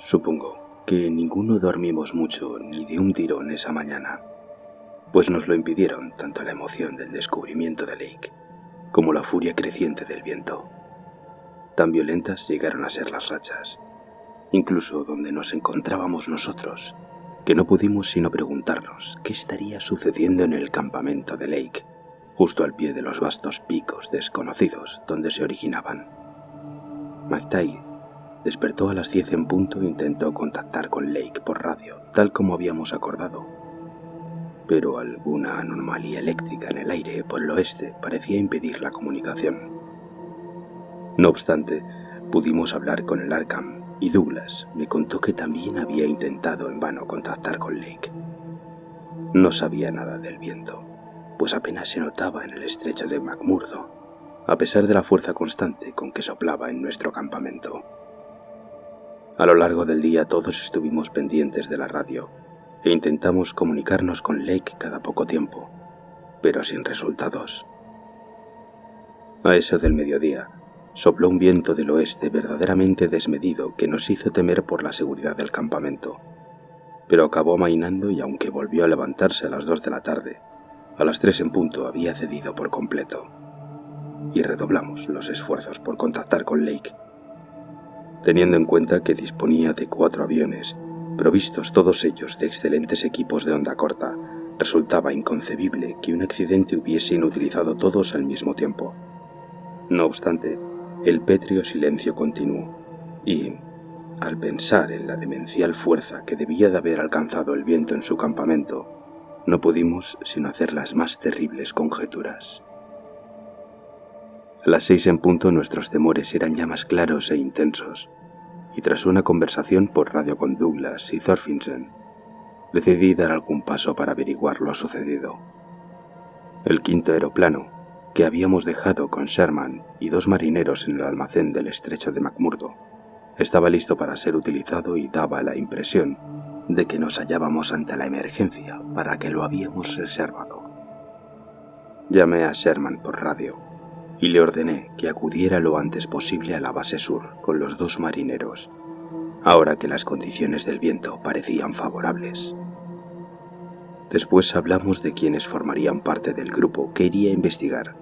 Supongo que ninguno dormimos mucho ni de un tirón esa mañana, pues nos lo impidieron tanto la emoción del descubrimiento de Lake como la furia creciente del viento. Tan violentas llegaron a ser las rachas, incluso donde nos encontrábamos nosotros, que no pudimos sino preguntarnos qué estaría sucediendo en el campamento de Lake, justo al pie de los vastos picos desconocidos donde se originaban. McTagg despertó a las 10 en punto e intentó contactar con Lake por radio, tal como habíamos acordado. Pero alguna anomalía eléctrica en el aire por el oeste parecía impedir la comunicación. No obstante, pudimos hablar con el Arkham y Douglas me contó que también había intentado en vano contactar con Lake. No sabía nada del viento, pues apenas se notaba en el estrecho de McMurdo, a pesar de la fuerza constante con que soplaba en nuestro campamento. A lo largo del día todos estuvimos pendientes de la radio e intentamos comunicarnos con Lake cada poco tiempo, pero sin resultados. A eso del mediodía, sopló un viento del oeste verdaderamente desmedido que nos hizo temer por la seguridad del campamento, pero acabó amainando y aunque volvió a levantarse a las 2 de la tarde, a las 3 en punto había cedido por completo, y redoblamos los esfuerzos por contactar con Lake. Teniendo en cuenta que disponía de 4 aviones, provistos todos ellos de excelentes equipos de onda corta, resultaba inconcebible que un accidente hubiese inutilizado todos al mismo tiempo. No obstante, el pétreo silencio continuó, y, al pensar en la demencial fuerza que debía de haber alcanzado el viento en su campamento, no pudimos sino hacer las más terribles conjeturas. A las 6 en punto nuestros temores eran ya más claros e intensos, y tras una conversación por radio con Douglas y Thorfinson, decidí dar algún paso para averiguar lo sucedido. El quinto aeroplano, que habíamos dejado con Sherman y 2 marineros en el almacén del estrecho de McMurdo, estaba listo para ser utilizado y daba la impresión de que nos hallábamos ante la emergencia para que lo habíamos reservado. Llamé a Sherman por radio y le ordené que acudiera lo antes posible a la base sur con los 2 marineros, ahora que las condiciones del viento parecían favorables. Después hablamos de quienes formarían parte del grupo que iría a investigar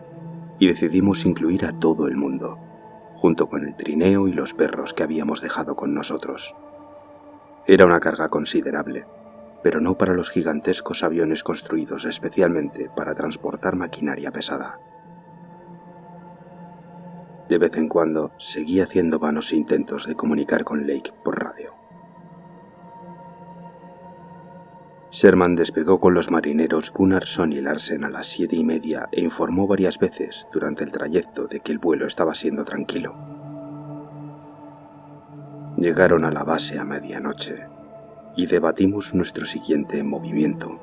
y decidimos incluir a todo el mundo, junto con el trineo y los perros que habíamos dejado con nosotros. Era una carga considerable, pero no para los gigantescos aviones construidos especialmente para transportar maquinaria pesada. De vez en cuando seguía haciendo vanos intentos de comunicar con Lake por radio. Sherman despegó con los marineros Gunnarsson y Larsen a las 7:30 e informó varias veces durante el trayecto de que el vuelo estaba siendo tranquilo. Llegaron a la base a medianoche y debatimos nuestro siguiente movimiento.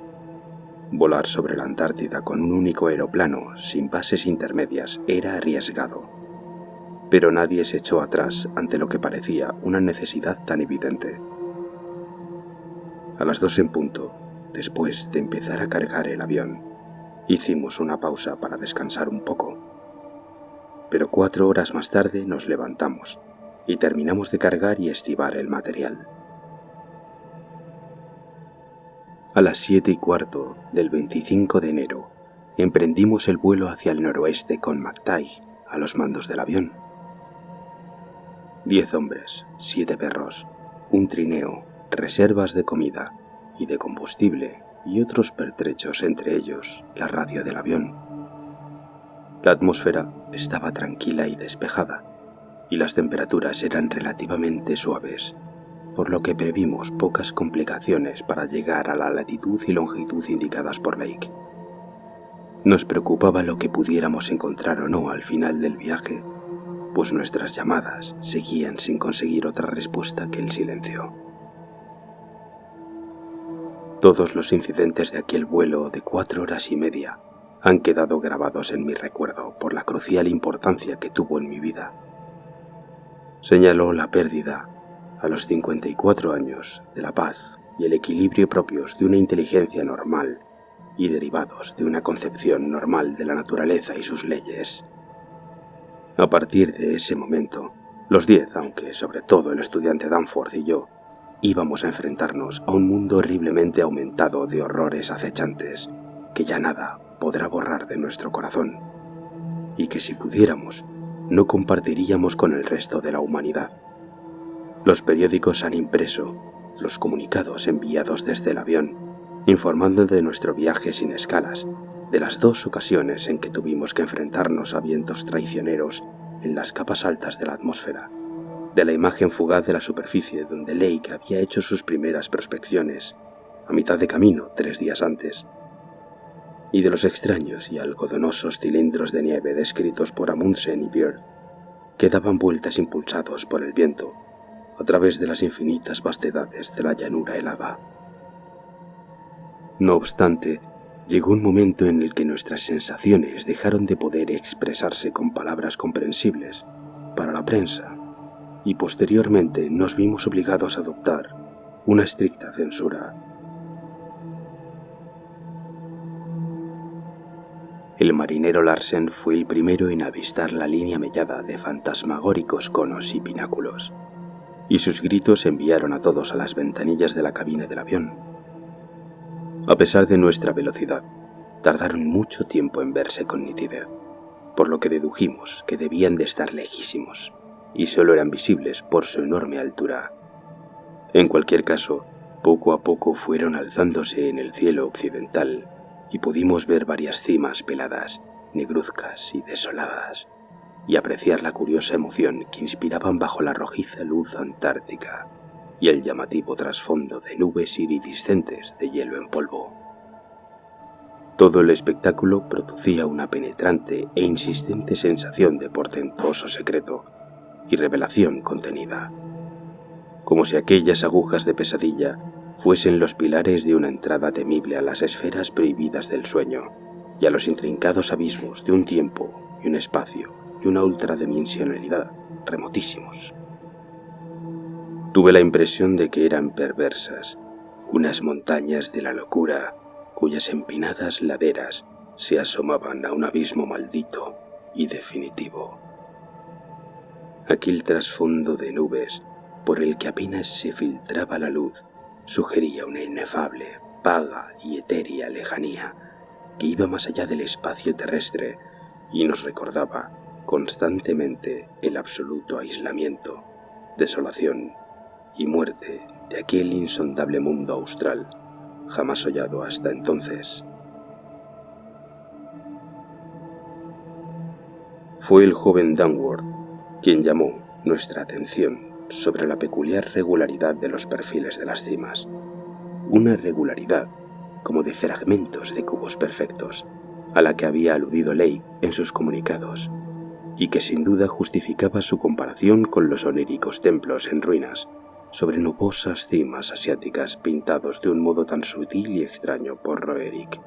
Volar sobre la Antártida con un único aeroplano sin bases intermedias era arriesgado, pero nadie se echó atrás ante lo que parecía una necesidad tan evidente. A las 2 en punto, después de empezar a cargar el avión, hicimos una pausa para descansar un poco. Pero 4 horas más tarde nos levantamos y terminamos de cargar y estibar el material. A las 7:15 del 25 de enero, emprendimos el vuelo hacia el noroeste con McTagg a los mandos del avión. 10 hombres, 7 perros, un trineo, reservas de comida y de combustible y otros pertrechos, entre ellos la radio del avión. La atmósfera estaba tranquila y despejada, y las temperaturas eran relativamente suaves, por lo que previmos pocas complicaciones para llegar a la latitud y longitud indicadas por Lake. Nos preocupaba lo que pudiéramos encontrar o no al final del viaje, pues nuestras llamadas seguían sin conseguir otra respuesta que el silencio. Todos los incidentes de aquel vuelo de 4 horas y media han quedado grabados en mi recuerdo por la crucial importancia que tuvo en mi vida. Señaló la pérdida, a los 54 años, de la paz y el equilibrio propios de una inteligencia normal y derivados de una concepción normal de la naturaleza y sus leyes. A partir de ese momento, los 10, aunque sobre todo el estudiante Danforth y yo, íbamos a enfrentarnos a un mundo horriblemente aumentado de horrores acechantes que ya nada podrá borrar de nuestro corazón, y que si pudiéramos, no compartiríamos con el resto de la humanidad. Los periódicos han impreso los comunicados enviados desde el avión, informando de nuestro viaje sin escalas, de las 2 ocasiones en que tuvimos que enfrentarnos a vientos traicioneros en las capas altas de la atmósfera, de la imagen fugaz de la superficie donde Lake había hecho sus primeras prospecciones, a mitad de camino 3 días antes, y de los extraños y algodonosos cilindros de nieve descritos por Amundsen y Byrd, que daban vueltas impulsados por el viento a través de las infinitas vastedades de la llanura helada. No obstante, llegó un momento en el que nuestras sensaciones dejaron de poder expresarse con palabras comprensibles para la prensa, y posteriormente nos vimos obligados a adoptar una estricta censura. El marinero Larsen fue el primero en avistar la línea mellada de fantasmagóricos conos y pináculos, y sus gritos enviaron a todos a las ventanillas de la cabina del avión. A pesar de nuestra velocidad, tardaron mucho tiempo en verse con nitidez, por lo que dedujimos que debían de estar lejísimos, y solo eran visibles por su enorme altura. En cualquier caso, poco a poco fueron alzándose en el cielo occidental, y pudimos ver varias cimas peladas, negruzcas y desoladas, y apreciar la curiosa emoción que inspiraban bajo la rojiza luz antártica y el llamativo trasfondo de nubes iridiscentes de hielo en polvo. Todo el espectáculo producía una penetrante e insistente sensación de portentoso secreto y revelación contenida, como si aquellas agujas de pesadilla fuesen los pilares de una entrada temible a las esferas prohibidas del sueño y a los intrincados abismos de un tiempo y un espacio y una ultradimensionalidad remotísimos. Tuve la impresión de que eran perversas, unas montañas de la locura cuyas empinadas laderas se asomaban a un abismo maldito y definitivo. Aquel trasfondo de nubes por el que apenas se filtraba la luz sugería una inefable, vaga y etérea lejanía que iba más allá del espacio terrestre y nos recordaba constantemente el absoluto aislamiento, desolación y muerte de aquel insondable mundo austral, jamás hollado hasta entonces. Fue el joven Dunworth quien llamó nuestra atención sobre la peculiar regularidad de los perfiles de las cimas, una regularidad como de fragmentos de cubos perfectos, a la que había aludido Lake en sus comunicados, y que sin duda justificaba su comparación con los oníricos templos en ruinas sobre nubosas cimas asiáticas pintados de un modo tan sutil y extraño por Roerich.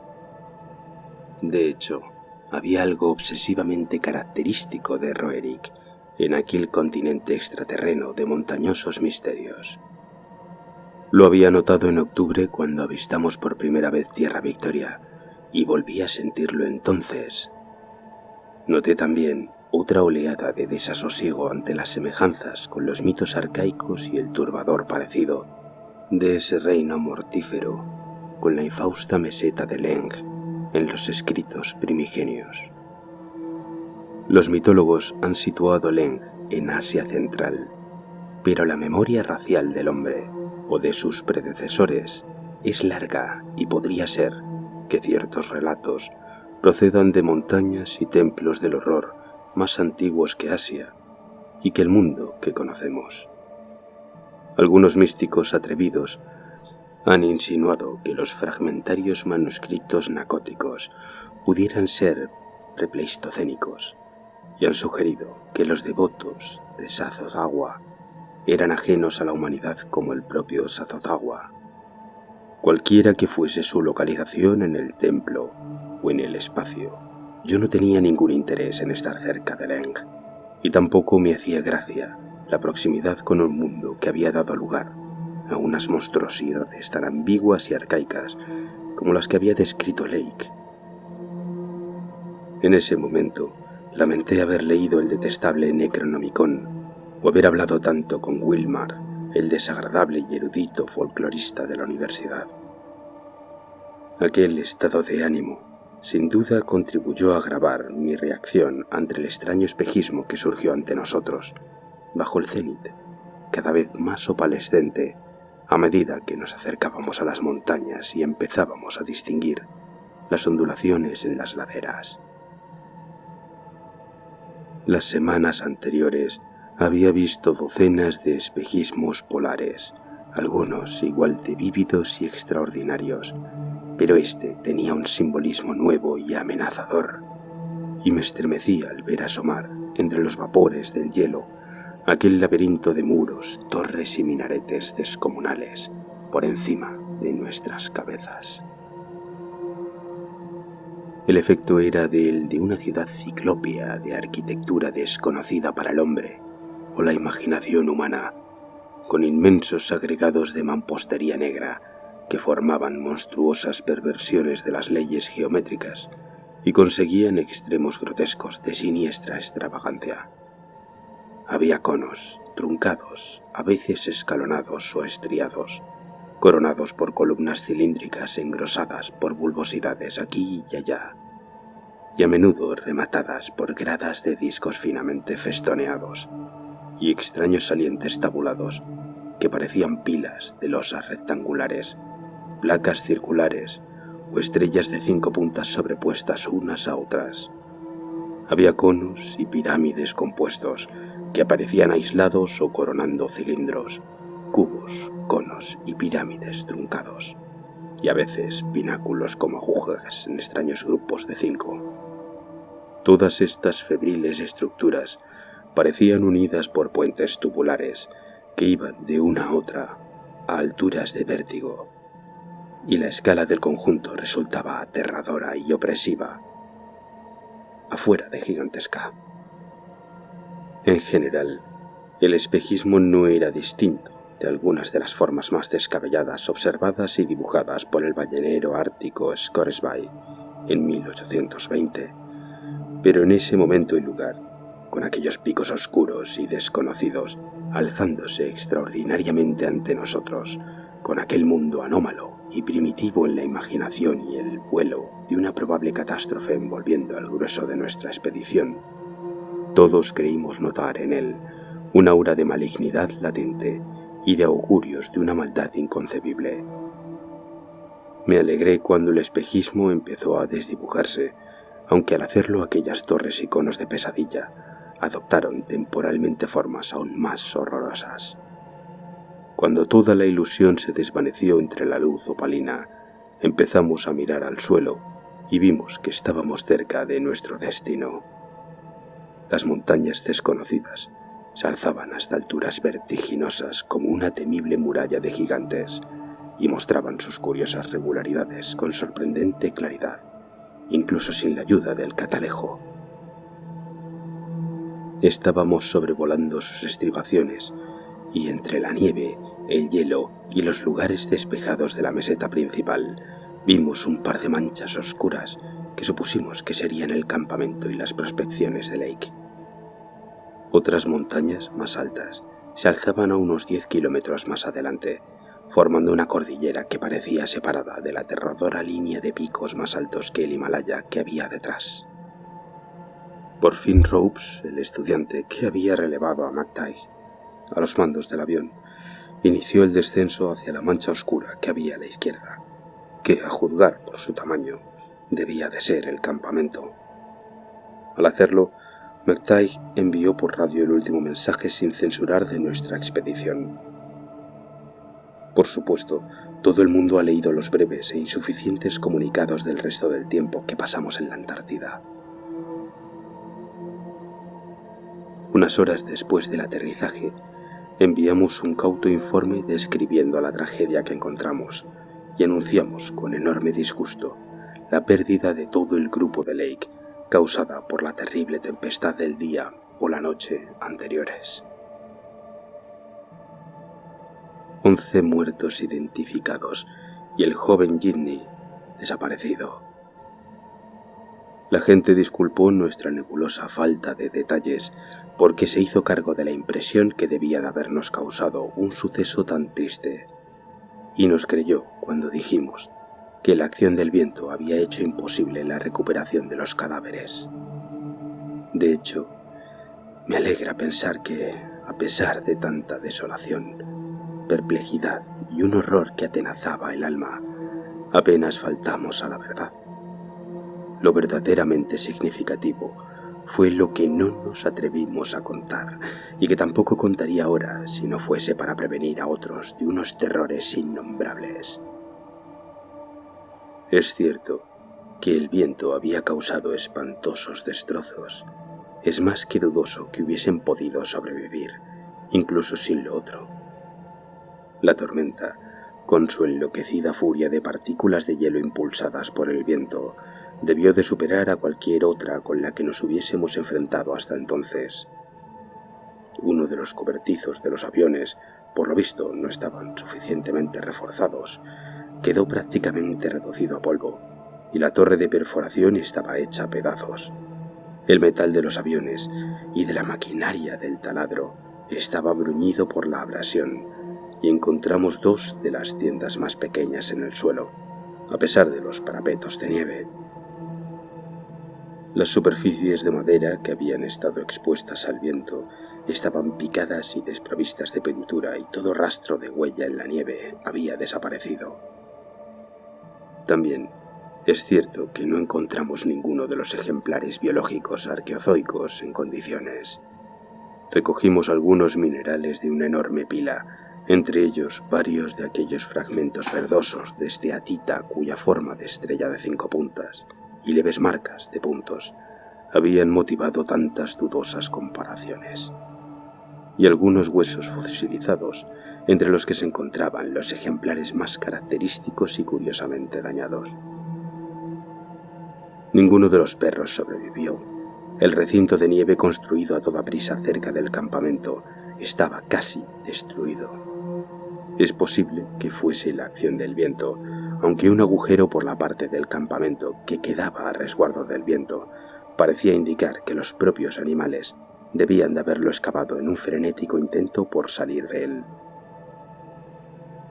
De hecho, había algo obsesivamente característico de Roerich en aquel continente extraterreno de montañosos misterios. Lo había notado en octubre cuando avistamos por primera vez Tierra Victoria, y volví a sentirlo entonces. Noté también otra oleada de desasosiego ante las semejanzas con los mitos arcaicos y el turbador parecido de ese reino mortífero con la infausta meseta de Leng en los escritos primigenios. Los mitólogos han situado Leng en Asia Central, pero la memoria racial del hombre o de sus predecesores es larga y podría ser que ciertos relatos procedan de montañas y templos del horror más antiguos que Asia y que el mundo que conocemos. Algunos místicos atrevidos han insinuado que los fragmentarios manuscritos nacóticos pudieran ser prepleistocénicos y han sugerido que los devotos de Sazotawa eran ajenos a la humanidad como el propio Sazotawa. Cualquiera que fuese su localización en el templo o en el espacio, yo no tenía ningún interés en estar cerca de Leng, y tampoco me hacía gracia la proximidad con un mundo que había dado lugar a unas monstruosidades tan ambiguas y arcaicas como las que había descrito Lake. En ese momento, lamenté haber leído el detestable Necronomicon o haber hablado tanto con Wilmar el desagradable y erudito folclorista de la universidad. Aquel estado de ánimo sin duda contribuyó a agravar mi reacción ante el extraño espejismo que surgió ante nosotros, bajo el cénit, cada vez más opalescente a medida que nos acercábamos a las montañas y empezábamos a distinguir las ondulaciones en las laderas. Las semanas anteriores había visto docenas de espejismos polares, algunos igual de vívidos y extraordinarios, pero este tenía un simbolismo nuevo y amenazador, y me estremecí al ver asomar entre los vapores del hielo aquel laberinto de muros, torres y minaretes descomunales por encima de nuestras cabezas. El efecto era el de una ciudad ciclópea de arquitectura desconocida para el hombre o la imaginación humana, con inmensos agregados de mampostería negra que formaban monstruosas perversiones de las leyes geométricas y conseguían extremos grotescos de siniestra extravagancia. Había conos, truncados, a veces escalonados o estriados, coronados por columnas cilíndricas engrosadas por bulbosidades aquí y allá, y a menudo rematadas por gradas de discos finamente festoneados y extraños salientes tabulados que parecían pilas de losas rectangulares, placas circulares o estrellas de 5 puntas sobrepuestas unas a otras. Había conos y pirámides compuestos que aparecían aislados o coronando cilindros, cubos, conos y pirámides truncados, y a veces pináculos como agujas en extraños grupos de 5. Todas estas febriles estructuras parecían unidas por puentes tubulares que iban de una a otra a alturas de vértigo, y la escala del conjunto resultaba aterradora y opresiva, afuera de gigantesca. En general, el espejismo no era distinto de algunas de las formas más descabelladas observadas y dibujadas por el ballenero ártico Scoresby en 1820, pero en ese momento y lugar, con aquellos picos oscuros y desconocidos alzándose extraordinariamente ante nosotros, con aquel mundo anómalo y primitivo en la imaginación y el vuelo de una probable catástrofe envolviendo al grueso de nuestra expedición, todos creímos notar en él un aura de malignidad latente y de augurios de una maldad inconcebible. Me alegré cuando el espejismo empezó a desdibujarse, aunque al hacerlo aquellas torres y conos de pesadilla adoptaron temporalmente formas aún más horrorosas. Cuando toda la ilusión se desvaneció entre la luz opalina, empezamos a mirar al suelo y vimos que estábamos cerca de nuestro destino. Las montañas desconocidas se alzaban hasta alturas vertiginosas como una temible muralla de gigantes y mostraban sus curiosas regularidades con sorprendente claridad, incluso sin la ayuda del catalejo. Estábamos sobrevolando sus estribaciones y entre la nieve, el hielo y los lugares despejados de la meseta principal vimos un par de manchas oscuras que supusimos que serían el campamento y las prospecciones de Lake. Otras montañas más altas se alzaban a unos 10 kilómetros más adelante, formando una cordillera que parecía separada de la aterradora línea de picos más altos que el Himalaya que había detrás. Por fin Ropes, el estudiante que había relevado a McTighe a los mandos del avión, inició el descenso hacia la mancha oscura que había a la izquierda, que, a juzgar por su tamaño, debía de ser el campamento. Al hacerlo, McTighe envió por radio el último mensaje sin censurar de nuestra expedición. Por supuesto, todo el mundo ha leído los breves e insuficientes comunicados del resto del tiempo que pasamos en la Antártida. Unas horas después del aterrizaje, enviamos un cauto informe describiendo la tragedia que encontramos y anunciamos con enorme disgusto la pérdida de todo el grupo de Lake causada por la terrible tempestad del día o la noche anteriores. 11 muertos identificados y el joven Jitney desaparecido. La gente disculpó nuestra nebulosa falta de detalles porque se hizo cargo de la impresión que debía de habernos causado un suceso tan triste, y nos creyó cuando dijimos que la acción del viento había hecho imposible la recuperación de los cadáveres. De hecho, me alegra pensar que, a pesar de tanta desolación, perplejidad y un horror que atenazaba el alma, apenas faltamos a la verdad. Lo verdaderamente significativo fue lo que no nos atrevimos a contar y que tampoco contaría ahora si no fuese para prevenir a otros de unos terrores innombrables. Es cierto que el viento había causado espantosos destrozos. Es más que dudoso que hubiesen podido sobrevivir, incluso sin lo otro. La tormenta, con su enloquecida furia de partículas de hielo impulsadas por el viento, debió de superar a cualquier otra con la que nos hubiésemos enfrentado hasta entonces. Uno de los cobertizos de los aviones, por lo visto no estaban suficientemente reforzados, quedó prácticamente reducido a polvo, y la torre de perforación estaba hecha a pedazos. El metal de los aviones y de la maquinaria del taladro estaba bruñido por la abrasión, y encontramos dos de las tiendas más pequeñas en el suelo, a pesar de los parapetos de nieve. Las superficies de madera que habían estado expuestas al viento estaban picadas y desprovistas de pintura, y todo rastro de huella en la nieve había desaparecido. También es cierto que no encontramos ninguno de los ejemplares biológicos arqueozoicos en condiciones. Recogimos algunos minerales de una enorme pila, entre ellos varios de aquellos fragmentos verdosos de esteatita cuya forma de estrella de 5 puntas y leves marcas de puntos habían motivado tantas dudosas comparaciones, y algunos huesos fosilizados, entre los que se encontraban los ejemplares más característicos y curiosamente dañados. Ninguno de los perros sobrevivió. El recinto de nieve construido a toda prisa cerca del campamento estaba casi destruido. Es posible que fuese la acción del viento, aunque un agujero por la parte del campamento que quedaba a resguardo del viento parecía indicar que los propios animales debían de haberlo excavado en un frenético intento por salir de él.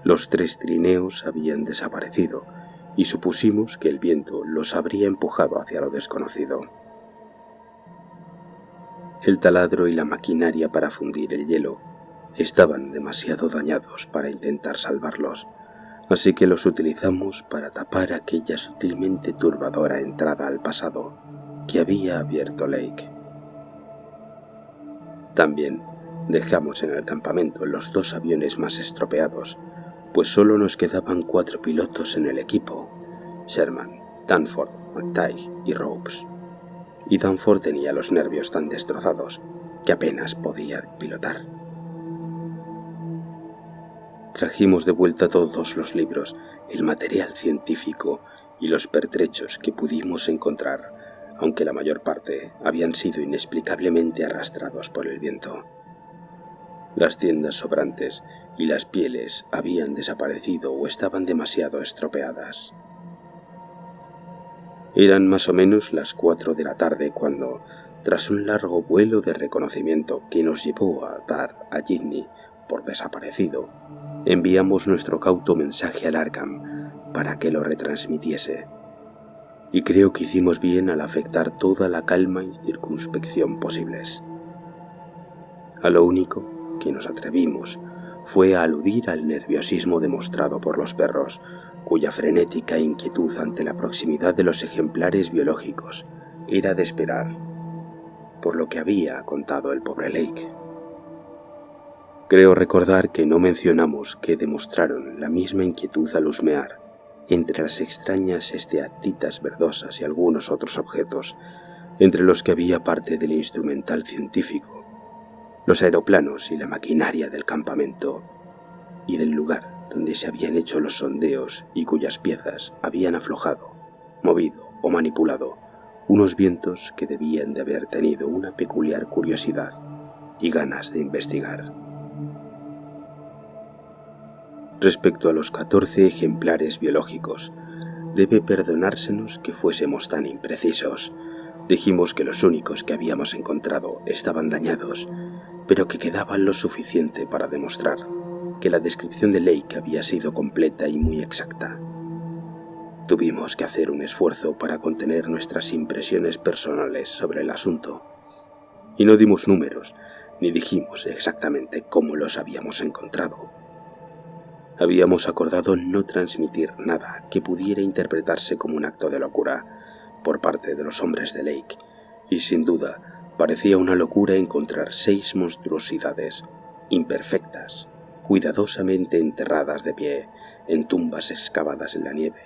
Los 3 trineos habían desaparecido, y supusimos que el viento los habría empujado hacia lo desconocido. El taladro y la maquinaria para fundir el hielo estaban demasiado dañados para intentar salvarlos, así que los utilizamos para tapar aquella sutilmente turbadora entrada al pasado que había abierto Lake. También dejamos en el campamento los 2 aviones más estropeados, pues solo nos quedaban 4 pilotos en el equipo: Sherman, Danforth, McTighe y Ropes. Y Danforth tenía los nervios tan destrozados que apenas podía pilotar. Trajimos de vuelta todos los libros, el material científico y los pertrechos que pudimos encontrar, aunque la mayor parte habían sido inexplicablemente arrastrados por el viento. Las tiendas sobrantes y las pieles habían desaparecido o estaban demasiado estropeadas. Eran más o menos las 4 de la tarde cuando, tras un largo vuelo de reconocimiento que nos llevó a dar a Jitney por desaparecido, enviamos nuestro cauto mensaje al Arkham para que lo retransmitiese. Y creo que hicimos bien al afectar toda la calma y circunspección posibles. A lo único que nos atrevimos fue a aludir al nerviosismo demostrado por los perros, cuya frenética inquietud ante la proximidad de los ejemplares biológicos era de esperar, por lo que había contado el pobre Lake. Creo recordar que no mencionamos que demostraron la misma inquietud al husmear entre las extrañas esteatitas verdosas y algunos otros objetos, entre los que había parte del instrumental científico, los aeroplanos y la maquinaria del campamento, y del lugar donde se habían hecho los sondeos y cuyas piezas habían aflojado, movido o manipulado unos vientos que debían de haber tenido una peculiar curiosidad y ganas de investigar. Respecto a los 14 ejemplares biológicos, debe perdonársenos que fuésemos tan imprecisos, Dijimos que los únicos que habíamos encontrado estaban dañados, pero que quedaban lo suficiente para demostrar que la descripción de Lake había sido completa y muy exacta. Tuvimos que hacer un esfuerzo para contener nuestras impresiones personales sobre el asunto, y no dimos números ni dijimos exactamente cómo los habíamos encontrado. Habíamos acordado no transmitir nada que pudiera interpretarse como un acto de locura por parte de los hombres de Lake, y sin duda parecía una locura encontrar 6 monstruosidades imperfectas, cuidadosamente enterradas de pie en tumbas excavadas en la nieve,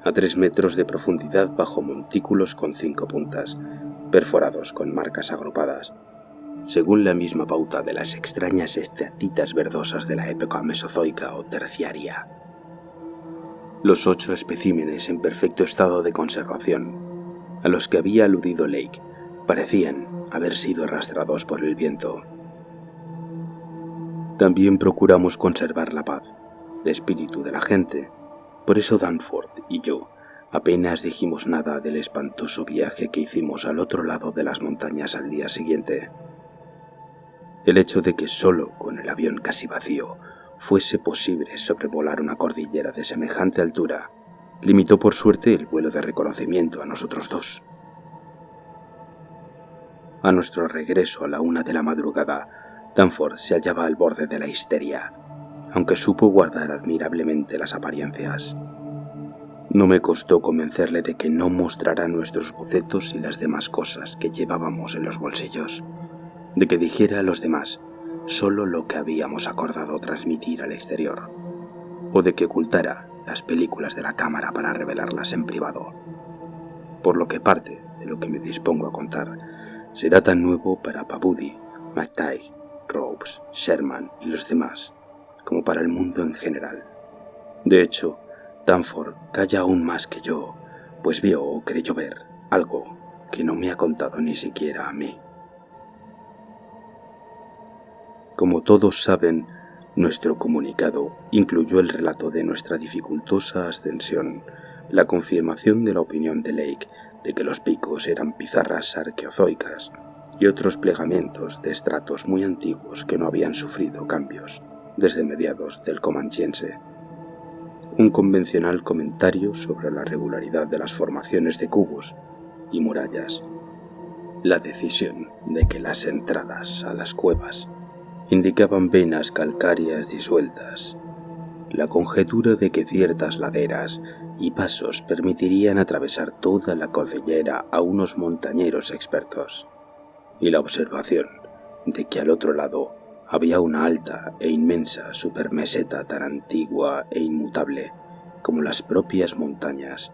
a 3 metros de profundidad bajo montículos con 5 puntas, perforados con marcas agrupadas, según la misma pauta de las extrañas estatitas verdosas de la época mesozoica o terciaria. Los 8 especímenes en perfecto estado de conservación, a los que había aludido Lake, parecían haber sido arrastrados por el viento. También procuramos conservar la paz de espíritu de la gente. Por eso Danforth y yo apenas dijimos nada del espantoso viaje que hicimos al otro lado de las montañas al día siguiente. El hecho de que solo con el avión casi vacío fuese posible sobrevolar una cordillera de semejante altura limitó por suerte el vuelo de reconocimiento a nosotros dos. A nuestro regreso a la 1 de la madrugada, Danforth se hallaba al borde de la histeria, aunque supo guardar admirablemente las apariencias. No me costó convencerle de que no mostrara nuestros bocetos y las demás cosas que llevábamos en los bolsillos, de que dijera a los demás solo lo que habíamos acordado transmitir al exterior, o de que ocultara las películas de la cámara para revelarlas en privado. Por lo que parte de lo que me dispongo a contar será tan nuevo para Pabuddy, McTighe, Ropes, Sherman y los demás, como para el mundo en general. De hecho, Danforth calla aún más que yo, pues vio o creyó ver algo que no me ha contado ni siquiera a mí. Como todos saben, nuestro comunicado incluyó el relato de nuestra dificultosa ascensión, la confirmación de la opinión de Lake de que los picos eran pizarras arqueozoicas y otros plegamientos de estratos muy antiguos que no habían sufrido cambios desde mediados del Comanchiense. Un convencional comentario sobre la regularidad de las formaciones de cubos y murallas, la decisión de que las entradas a las cuevas indicaban venas calcáreas disueltas, la conjetura de que ciertas laderas y pasos permitirían atravesar toda la cordillera a unos montañeros expertos, y la observación de que al otro lado había una alta e inmensa supermeseta tan antigua e inmutable como las propias montañas,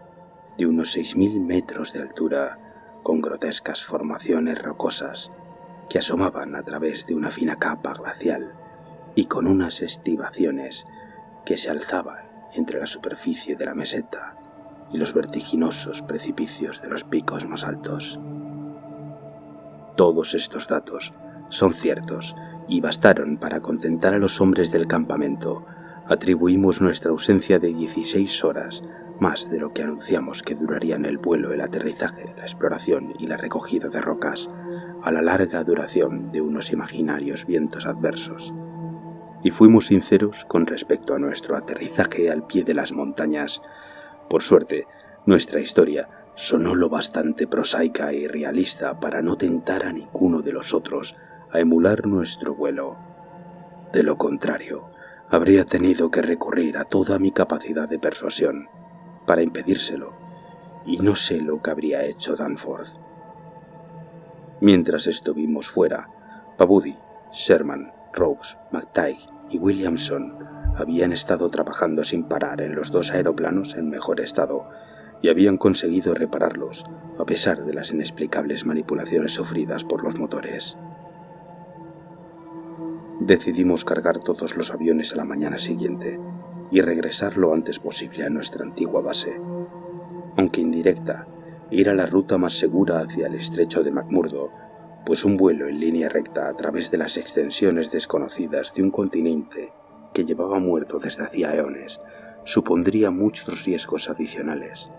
de unos 6.000 metros de altura, con grotescas formaciones rocosas que asomaban a través de una fina capa glacial y con unas estribaciones que se alzaban entre la superficie de la meseta y los vertiginosos precipicios de los picos más altos. Todos estos datos son ciertos y bastaron para contentar a los hombres del campamento. Atribuimos nuestra ausencia de 16 horas, más de lo que anunciamos que durarían el vuelo, el aterrizaje, la exploración y la recogida de rocas, a la larga duración de unos imaginarios vientos adversos. Y fuimos sinceros con respecto a nuestro aterrizaje al pie de las montañas. Por suerte, nuestra historia sonó lo bastante prosaica y realista para no tentar a ninguno de los otros a emular nuestro vuelo. De lo contrario, habría tenido que recurrir a toda mi capacidad de persuasión para impedírselo, y no sé lo que habría hecho Danforth. Mientras estuvimos fuera, Pabuddy, Sherman, Ropes, McTighe y Williamson habían estado trabajando sin parar en los 2 aeroplanos en mejor estado y habían conseguido repararlos a pesar de las inexplicables manipulaciones sufridas por los motores. Decidimos cargar todos los aviones a la mañana siguiente y regresar lo antes posible a nuestra antigua base. Aunque indirecta, ir a la ruta más segura hacia el estrecho de McMurdo, pues un vuelo en línea recta a través de las extensiones desconocidas de un continente que llevaba muerto desde hacía eones supondría muchos riesgos adicionales.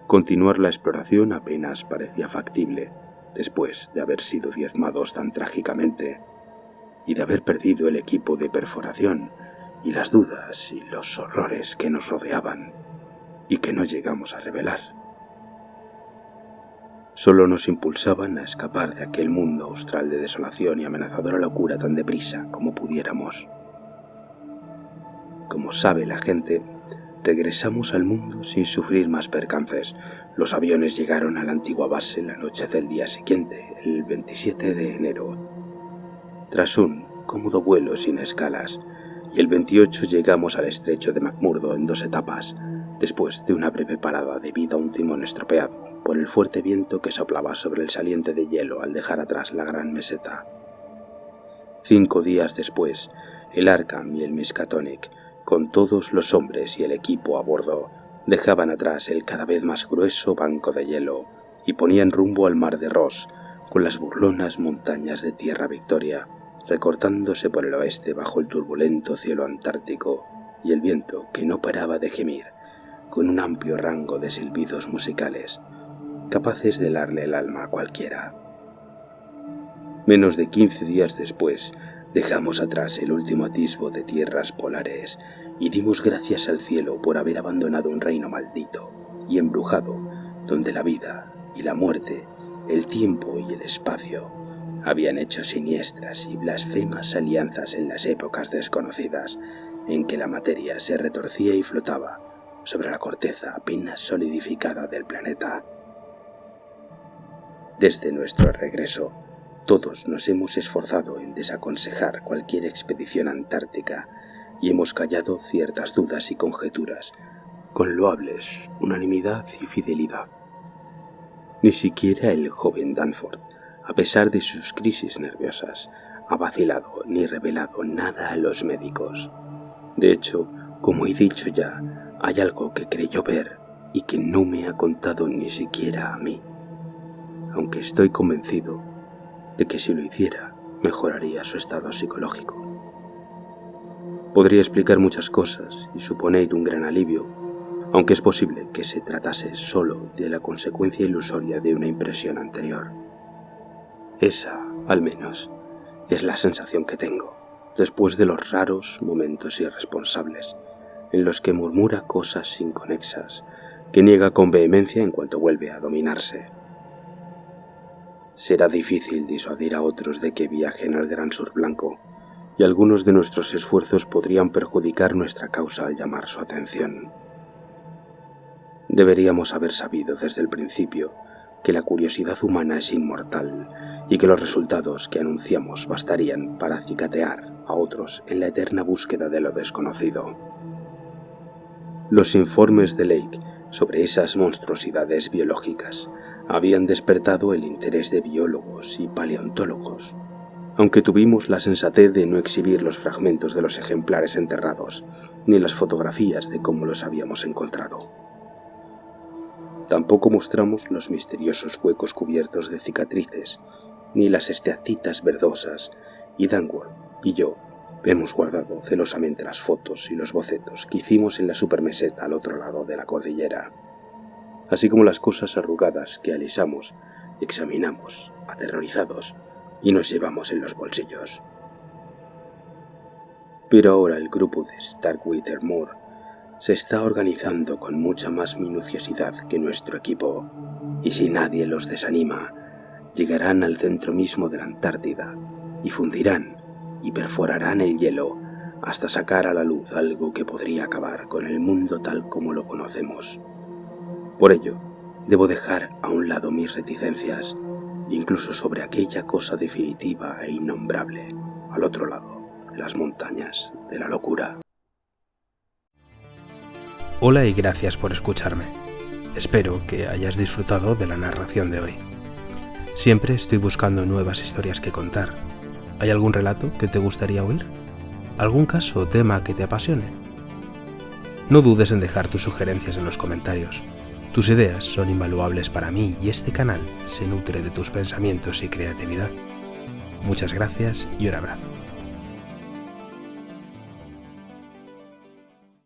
Continuar la exploración apenas parecía factible, después de haber sido diezmados tan trágicamente, y de haber perdido el equipo de perforación, y las dudas y los horrores que nos rodeaban, y que no llegamos a revelar. Solo nos impulsaban a escapar de aquel mundo austral de desolación y amenazadora locura tan deprisa como pudiéramos. Como sabe la gente, regresamos al mundo sin sufrir más percances. Los aviones llegaron a la antigua base la noche del día siguiente, el 27 de enero. Tras un cómodo vuelo sin escalas, y el 28 llegamos al estrecho de McMurdo en 2 etapas, después de una breve parada debido a un timón estropeado por el fuerte viento que soplaba sobre el saliente de hielo al dejar atrás la gran meseta. 5 días después, el Arkham y el Miskatonic, con todos los hombres y el equipo a bordo, dejaban atrás el cada vez más grueso banco de hielo y ponían rumbo al mar de Ross, con las burlonas montañas de Tierra Victoria, recortándose por el oeste bajo el turbulento cielo antártico y el viento que no paraba de gemir, con un amplio rango de silbidos musicales, capaces de helarle el alma a cualquiera. Menos de 15 días después, dejamos atrás el último atisbo de tierras polares y dimos gracias al cielo por haber abandonado un reino maldito y embrujado, donde la vida y la muerte, el tiempo y el espacio habían hecho siniestras y blasfemas alianzas en las épocas desconocidas, en que la materia se retorcía y flotaba sobre la corteza apenas solidificada del planeta. Desde nuestro regreso, todos nos hemos esforzado en desaconsejar cualquier expedición antártica y hemos callado ciertas dudas y conjeturas, con loables unanimidad y fidelidad. Ni siquiera el joven Danforth, a pesar de sus crisis nerviosas, ha vacilado ni revelado nada a los médicos. De hecho, como he dicho ya, hay algo que creyó ver y que no me ha contado ni siquiera a mí, aunque estoy convencido de que si lo hiciera, mejoraría su estado psicológico. Podría explicar muchas cosas y suponer un gran alivio, aunque es posible que se tratase solo de la consecuencia ilusoria de una impresión anterior. Esa, al menos, es la sensación que tengo, después de los raros momentos irresponsables, en los que murmura cosas inconexas, que niega con vehemencia en cuanto vuelve a dominarse. Será difícil disuadir a otros de que viajen al Gran Sur Blanco, y algunos de nuestros esfuerzos podrían perjudicar nuestra causa al llamar su atención. Deberíamos haber sabido desde el principio que la curiosidad humana es inmortal y que los resultados que anunciamos bastarían para acicatear a otros en la eterna búsqueda de lo desconocido. Los informes de Lake sobre esas monstruosidades biológicas habían despertado el interés de biólogos y paleontólogos, aunque tuvimos la sensatez de no exhibir los fragmentos de los ejemplares enterrados, ni las fotografías de cómo los habíamos encontrado. Tampoco mostramos los misteriosos huecos cubiertos de cicatrices, ni las esteatitas verdosas, y Danforth y yo hemos guardado celosamente las fotos y los bocetos que hicimos en la supermeseta al otro lado de la cordillera, así como las cosas arrugadas que alisamos, examinamos, aterrorizados, y nos llevamos en los bolsillos. Pero ahora el grupo de Starkweather Moore se está organizando con mucha más minuciosidad que nuestro equipo, y si nadie los desanima, llegarán al centro mismo de la Antártida y fundirán y perforarán el hielo hasta sacar a la luz algo que podría acabar con el mundo tal como lo conocemos. Por ello, debo dejar a un lado mis reticencias, incluso sobre aquella cosa definitiva e innombrable al otro lado de las montañas de la locura. Hola y gracias por escucharme. Espero que hayas disfrutado de la narración de hoy. Siempre estoy buscando nuevas historias que contar. ¿Hay algún relato que te gustaría oír? ¿Algún caso o tema que te apasione? No dudes en dejar tus sugerencias en los comentarios. Tus ideas son invaluables para mí y este canal se nutre de tus pensamientos y creatividad. Muchas gracias y un abrazo.